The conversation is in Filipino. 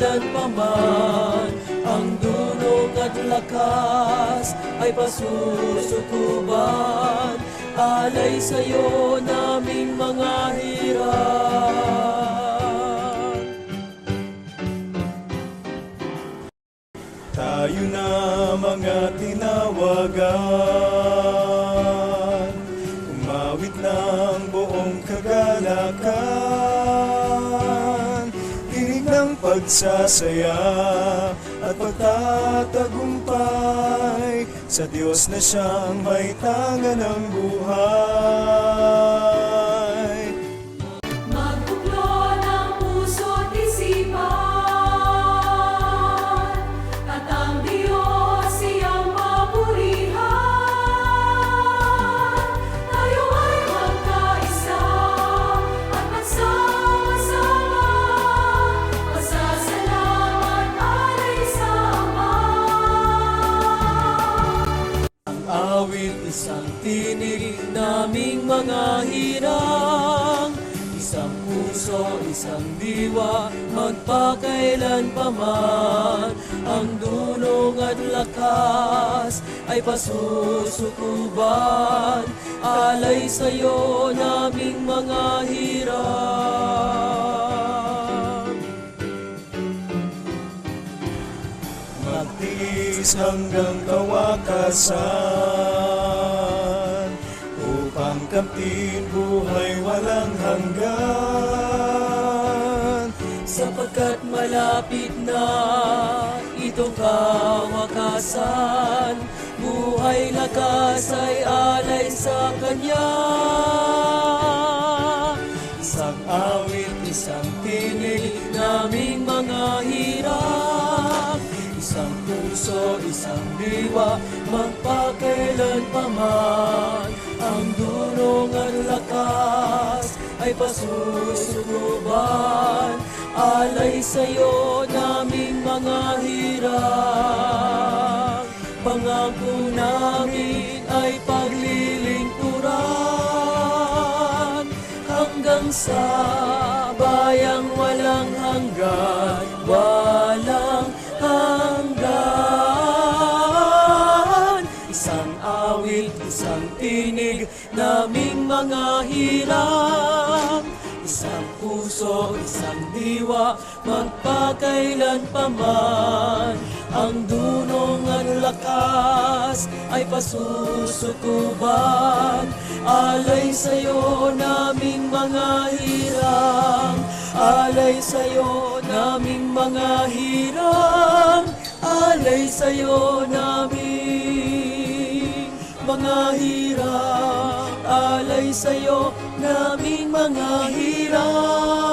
magpakailanpaman. Ang dulong at lakas ay pasusukuban. Alay sa'yo naming mga hirap. Tayo na mga tinawagan, umawit ng buong kagalakan. Tinig ng pagsasaya at pagtatagumpay sa Diyos na siyang may tangan ng buhay. Magbuklo ng puso't isipan, at ang Diyos siyang papurihan. Tayo ay magkaisa at magsama-sama, pasasalamat alay sa Ama. Awit, isang tinig naming mga hirang, isang puso, isang diwa, magpakailanpaman. Ang dulong at lakas ay pasusukuban. Alay sa'yo naming mga hirang. Magtiis hanggang kawakasan, upang kamtin buhay walang hanggan. Sapagkat malapit na itong kawakasan, buhay lakas ay alay sa Kanya. Isang awit, isang tinig naming mga hirap, isang puso, isang diwa, magpakailanpaman. Ang dulong at lakas ay pasusukuban. Alay sa'yo naming mga hirap. Pangako namin ay paglilingkuran hanggang sa bayang walang hanggan, walang hanggan. Isang awit, isang tinig naming mga hirap, isang puso, isang diwa, magpakailanpaman. Ang dunong at lakas ay pasusukuban. Alay sa'yo naming mga hirang, alay sa'yo naming mga hirang, alay sa'yo naming mga hirang, alay sa'yo naming mga hirang.